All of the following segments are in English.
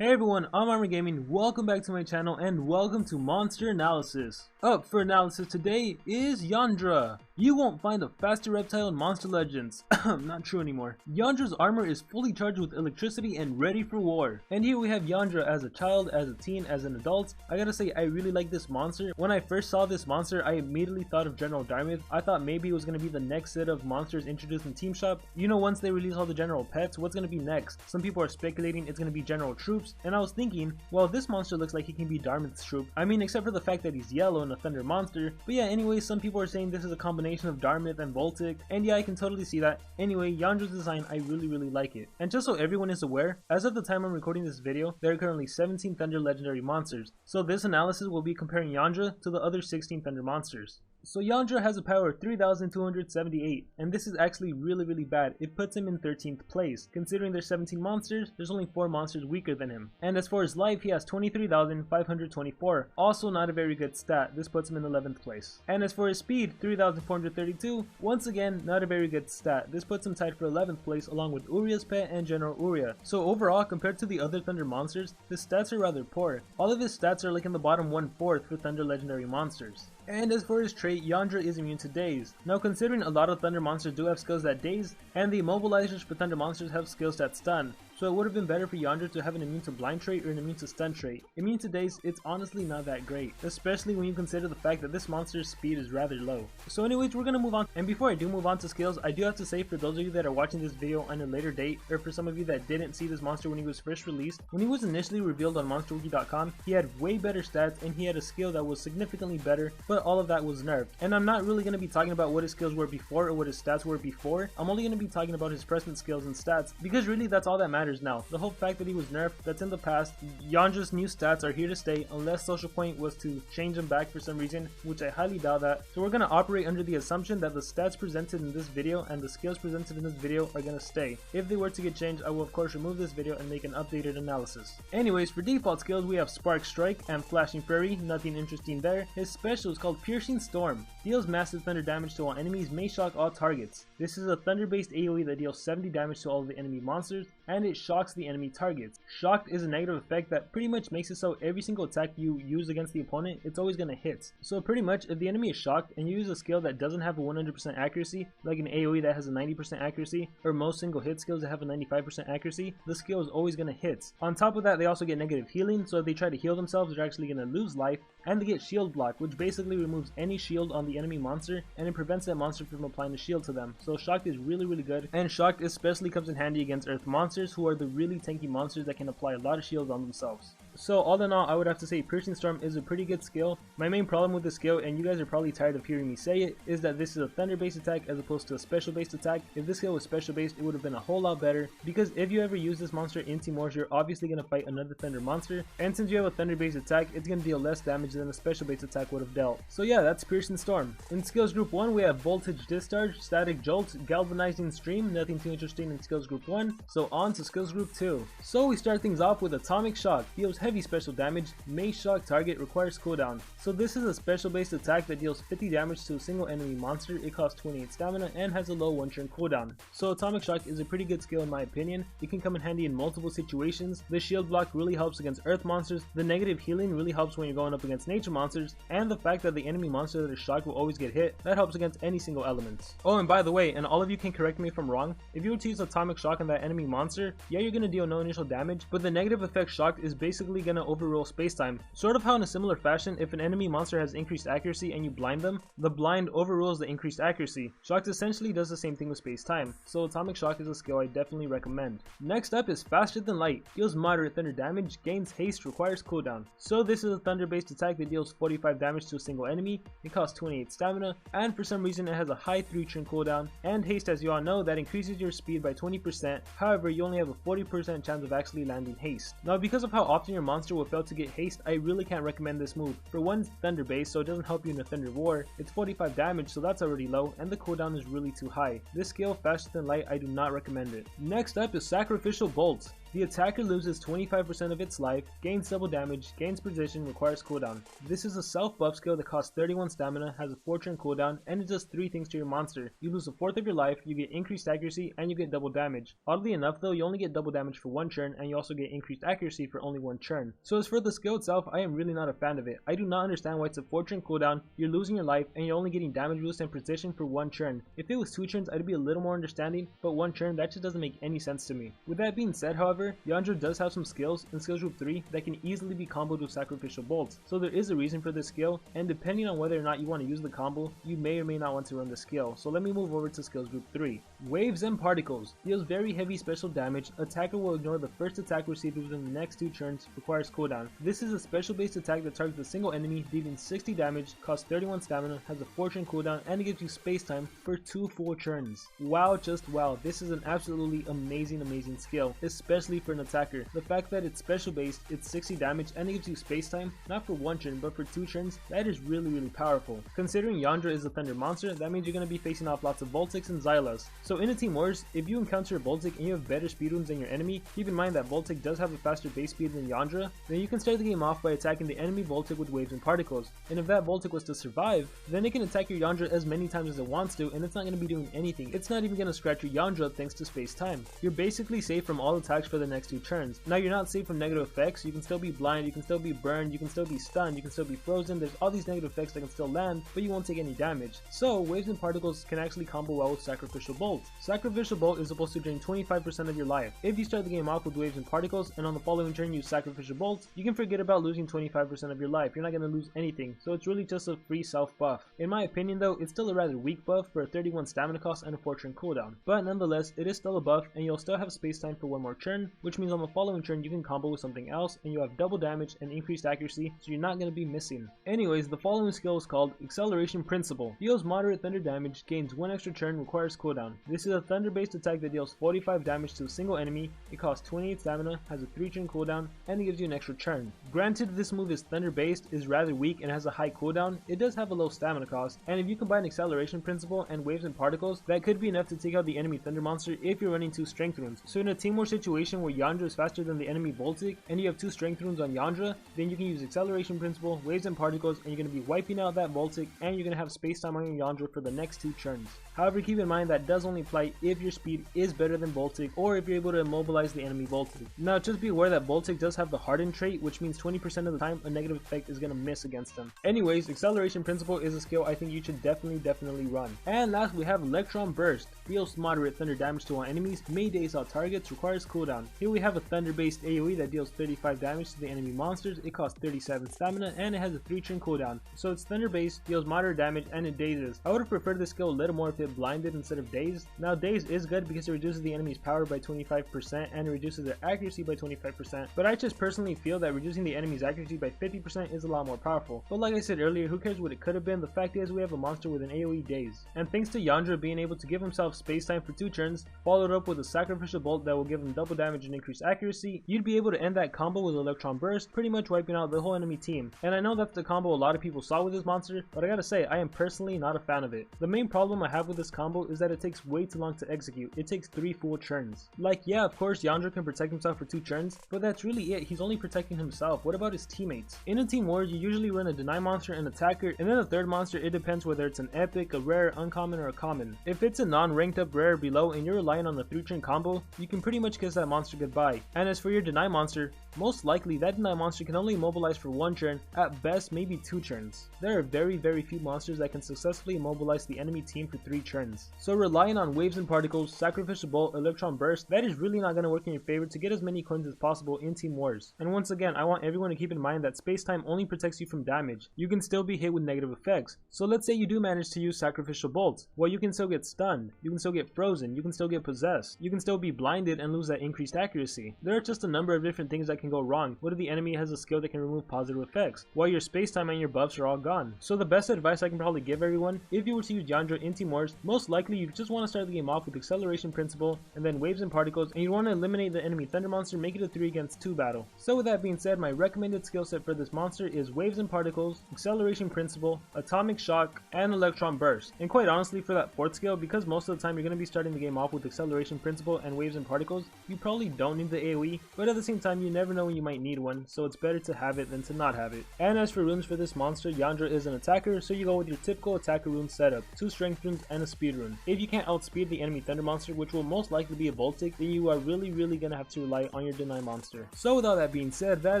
Hey everyone, I'm Armor Gaming, welcome back to my channel and welcome to Monster Analysis. Up for analysis today is Yndra. You won't find a faster reptile in Monster Legends. Not true anymore. Yndra's armor is fully charged with electricity and ready for war. And here we have Yndra as a child, as a teen, as an adult. I gotta say, I really like this monster. When I first saw this monster, I immediately thought of General Darmith. I thought maybe it was gonna be the next set of monsters introduced in Team Shop. You know, once they release all the general pets, what's gonna be next? Some people are speculating it's gonna be General Troops. And I was thinking, well, this monster looks like he can be Darmith's troop. I mean, except for the fact that he's yellow and a thunder monster. But yeah, anyways, some people are saying this is a combination of Darmith and Voltic. And yeah, I can totally see that. Anyway, Yndra's design, I really like it. And just so everyone is aware, as of the time I'm recording this video, there are currently 17 Thunder Legendary monsters. So this analysis will be comparing Yndra to the other 16 Thunder monsters. So Yndra has a power of 3,278, and this is actually really bad. It puts him in 13th place. Considering there's 17 monsters, there's only 4 monsters weaker than him. And as for his life, he has 23,524, also not a very good stat. This puts him in 11th place. And as for his speed, 3,432, once again, not a very good stat. This puts him tied for 11th place along with Uria's pet and General Uria. So overall, compared to the other Thunder monsters, his stats are rather poor. All of his stats are like in the bottom 1/4 for Thunder Legendary monsters. And as for his trait, Yndra is immune to daze. Now considering a lot of Thunder monsters do have skills that daze, and the immobilizers for Thunder monsters have skills that stun, so it would have been better for Yndra to have an immune to blind trait or an immune to stun trait. Immune to daze, it's honestly not that great, especially when you consider the fact that this monster's speed is rather low. So anyways, we're gonna move on, and before I do move on to skills, I do have to say, for those of you that are watching this video on a later date, or for some of you that didn't see this monster when he was first released, when he was initially revealed on MonsterWiki.com, he had way better stats and he had a skill that was significantly better, but all of that was nerfed. And I'm not really going to be talking about what his skills were before or what his stats were before. I'm only going to be talking about his present skills and stats, because really that's all that matters now. The whole fact that he was nerfed, that's in the past. Yndra's new stats are here to stay unless Social Point was to change them back for some reason, which I highly doubt that. So we're going to operate under the assumption that the stats presented in this video and the skills presented in this video are going to stay. If they were to get changed, I will of course remove this video and make an updated analysis. Anyways, for default skills we have Spark Strike and Flashing Fury, nothing interesting there. His special is called Piercing Storm. Deals massive thunder damage to all enemies, may shock all targets. This is a thunder based AoE that deals 70 damage to all of the enemy monsters, and it shocks the enemy targets. Shocked is a negative effect that pretty much makes it so every single attack you use against the opponent, it's always going to hit. So pretty much if the enemy is shocked and you use a skill that doesn't have a 100% accuracy, like an AoE that has a 90% accuracy, or most single hit skills that have a 95% accuracy, the skill is always going to hit. On top of that, they also get negative healing, so if they try to heal themselves, they're actually going to lose life, and they get shield block, which basically removes any shield on the enemy monster, and it prevents that monster from applying a shield to them. So Shocked is really good, and Shocked especially comes in handy against Earth monsters, who are the really tanky monsters that can apply a lot of shields on themselves. So all in all, I would have to say Piercing Storm is a pretty good skill. My main problem with this skill, and you guys are probably tired of hearing me say it, is that this is a thunder based attack as opposed to a special based attack. If this skill was special based, it would have been a whole lot better, because if you ever use this monster in Team Wars, you're obviously going to fight another thunder monster, and since you have a thunder based attack, it's going to deal less damage than a special based attack would have dealt. So yeah, that's Piercing Storm. In skills group 1, we have Voltage Discharge, Static Jolt, Galvanizing Stream, nothing too interesting in skills group 1, so on to skills group 2. So we start things off with Atomic Shock, deals heavy special damage, may shock target, requires cooldown. So this is a special based attack that deals 50 damage to a single enemy monster, it costs 28 stamina, and has a low 1-turn cooldown. So Atomic Shock is a pretty good skill in my opinion. It can come in handy in multiple situations. The shield block really helps against earth monsters, the negative healing really helps when you're going up against nature monsters, and the fact that the enemy monster that is shocked will always get hit, that helps against any single element. Oh, and by the way, and all of you can correct me if I'm wrong, if you were to use Atomic Shock on that enemy monster, yeah, you're going to deal no initial damage, but the negative effect Shocked is basically going to overrule spacetime. Sort of how in a similar fashion, if an enemy monster has increased accuracy and you blind them, the blind overrules the increased accuracy. Shocked essentially does the same thing with spacetime, so Atomic Shock is a skill I definitely recommend. Next up is Faster Than Light, deals moderate thunder damage, gains haste, requires cooldown. So this is a thunder based attack that deals 45 damage to a single enemy, it costs 28 stamina, and for some reason it has a high 3-turn cooldown, and haste, as you all know, that increases your speed by 20%, however you only have a 40% chance of actually landing haste. Now because of how often your monster will fail to get haste, I really can't recommend this move. For one, it's thunder based, so it doesn't help you in a thunder war, it's 45 damage, so that's already low, and the cooldown is really too high. This skill, Faster Than Light, I do not recommend it. Next up is Sacrificial Bolt. The attacker loses 25% of its life, gains double damage, gains precision, requires cooldown. This is a self buff skill that costs 31 stamina, has a 4-turn cooldown, and it does 3 things to your monster. You lose a fourth of your life, you get increased accuracy, and you get double damage. Oddly enough though, you only get double damage for 1 turn, and you also get increased accuracy for only 1 turn. So as for the skill itself, I am really not a fan of it. I do not understand why it's a 4-turn cooldown, you're losing your life, and you're only getting damage boost and precision for 1 turn. If it was 2 turns, I'd be a little more understanding, but 1 turn, that just doesn't make any sense to me. With that being said, however, Yndra does have some skills in skills group 3 that can easily be comboed with sacrificial bolts. So there is a reason for this skill, and depending on whether or not you want to use the combo, you may or may not want to run the skill. So let me move over to skills group 3. Waves and Particles. Deals very heavy special damage. Attacker will ignore the first attack received within the next 2 turns, requires cooldown. This is a special based attack that targets a single enemy, dealing 60 damage, costs 31 stamina, has a 4-turn cooldown, and it gives you space time for 2 full turns. Wow, just wow, this is an absolutely amazing skill, especially for an attacker. The fact that it's special based, it's 60 damage, and it gives you space time, not for 1 turn, but for 2 turns, that is really powerful. Considering Yndra is a thunder monster, that means you're going to be facing off lots of Voltics and Xylas. So in a team wars, if you encounter a Voltic and you have better speed runes than your enemy, keep in mind that Voltic does have a faster base speed than Yndra, then you can start the game off by attacking the enemy Voltic with Waves and Particles. And if that Voltic was to survive, then it can attack your Yndra as many times as it wants to, and it's not going to be doing anything. It's not even going to scratch your Yndra thanks to space time. You're basically safe from all attacks for the next 2 turns. Now you're not safe from negative effects. You can still be blind, you can still be burned, you can still be stunned, you can still be frozen. There's all these negative effects that can still land, but you won't take any damage. So Waves and Particles can actually combo well with Sacrificial Bolt. Sacrificial Bolt is supposed to drain 25% of your life. If you start the game off with Waves and Particles and on the following turn use Sacrificial Bolt, you can forget about losing 25% of your life. You're not going to lose anything, so it's really just a free self buff. In my opinion though, it's still a rather weak buff for a 31 stamina cost and a 4-turn cooldown, but nonetheless it is still a buff, and you'll still have space time for 1 more turn, which means on the following turn you can combo with something else and you have double damage and increased accuracy, so you're not going to be missing. Anyways, the following skill is called Acceleration Principle. Deals moderate thunder damage, gains 1 extra turn, requires cooldown. This is a thunder based attack that deals 45 damage to a single enemy, it costs 28 stamina, has a 3-turn cooldown, and it gives you an extra turn. Granted, this move is thunder based, is rather weak, and has a high cooldown, it does have a low stamina cost, and if you combine Acceleration Principle and Waves and Particles, that could be enough to take out the enemy thunder monster if you're running 2 strength runes. So in a team war situation where Yndra is faster than the enemy Voltic, and you have 2 strength runes on Yndra, then you can use Acceleration Principle, Waves and Particles, and you're going to be wiping out that Voltic, and you're going to have space time on your Yndra for the next 2 turns. However, keep in mind that does only apply if your speed is better than Voltic, or if you're able to immobilize the enemy Voltic. Now just be aware that Voltic does have the Harden trait, which means 20% of the time a negative effect is going to miss against them. Anyways, Acceleration Principle is a skill I think you should definitely run. And last we have Electron Burst. Deals moderate thunder damage to all enemies, may daze out targets, requires cooldown. Here we have a thunder based AoE that deals 35 damage to the enemy monsters, it costs 37 stamina, and it has a 3-turn cooldown. So it's thunder based, deals moderate damage, and it dazes. I would have preferred this skill a little more if it blinded instead of dazed. Now daze is good because it reduces the enemy's power by 25% and it reduces their accuracy by 25%, but I just personally feel that reducing the enemy's accuracy by 50% is a lot more powerful. But like I said earlier, who cares what it could have been, the fact is we have a monster with an AoE daze. And thanks to Yndra being able to give himself space time for 2 turns, followed up with a Sacrificial Bolt that will give him double damage and increased accuracy, you'd be able to end that combo with Electron Burst, pretty much wiping out the whole enemy team. And I know that's the combo a lot of people saw with this monster, but I gotta say, I am personally not a fan of it. The main problem I have with this combo is that it takes way too long to execute. It takes 3 full turns. Like, yeah, of course Yndra can protect himself for 2 turns, but that's really it. He's only protecting himself. What about his teammates? In a team war, you usually run a deny monster and attacker, and then a third monster. It depends whether it's an epic, a rare, uncommon, or a common. If it's a non-ranked up rare below and you're relying on the 3-turn combo, you can pretty much kiss that monster goodbye. And as for your deny monster, most likely that deny monster can only immobilize for 1 turn, at best maybe 2 turns. There are very few monsters that can successfully immobilize the enemy team for 3 turns. So relying on Waves and Particles, Sacrificial Bolt, Electron Burst, that is really not going to work in your favor to get as many coins as possible in team wars. And once again, I want everyone to keep in mind that space time only protects you from damage. You can still be hit with negative effects. So let's say you do manage to use Sacrificial Bolt. Well, you can still get stunned, you can still get frozen, you can still get possessed, you can still be blinded and lose that increased accuracy. There are just a number of different things that can go wrong. What if the enemy has a skill that can remove positive effects, while your space time and your buffs are all gone? So the best advice I can probably give everyone, if you were to use Yndra in team wars, most likely you just want to to start the game off with Acceleration Principle, and then Waves and Particles, and you want to eliminate the enemy Thunder monster, make it a 3 against 2 battle. So with that being said, my recommended skill set for this monster is Waves and Particles, Acceleration Principle, Atomic Shock, and Electron Burst. And quite honestly, for that 4th skill, because most of the time you're going to be starting the game off with Acceleration Principle and Waves and Particles, you probably don't need the AoE, but at the same time you never know when you might need one, so it's better to have it than to not have it. And as for runes for this monster, Yndra is an attacker, so you go with your typical attacker rune setup, 2 strength runes and a speed rune. If you can't outspeed the enemy Thunder monster, which will most likely be a Voltic, then you are really going to have to rely on your deny monster. So with all that being said, that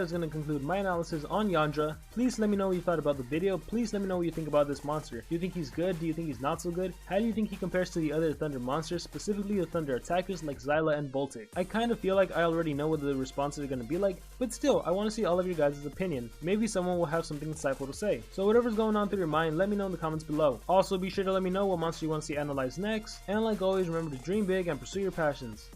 is going to conclude my analysis on Yndra. Please let me know what you thought about the video. Please let me know what you think about this monster. Do you think he's good? Do you think he's not so good? How do you think he compares to the other Thunder monsters, specifically the Thunder attackers like Xyla and Voltic? I kind of feel like I already know what the responses are going to be like, but still, I want to see all of your guys' opinion. Maybe someone will have something insightful to say. So whatever's going on through your mind, let me know in the comments below. Also, be sure to let me know what monster you want to see analyzed next, and like always, remember to dream big and pursue your passions.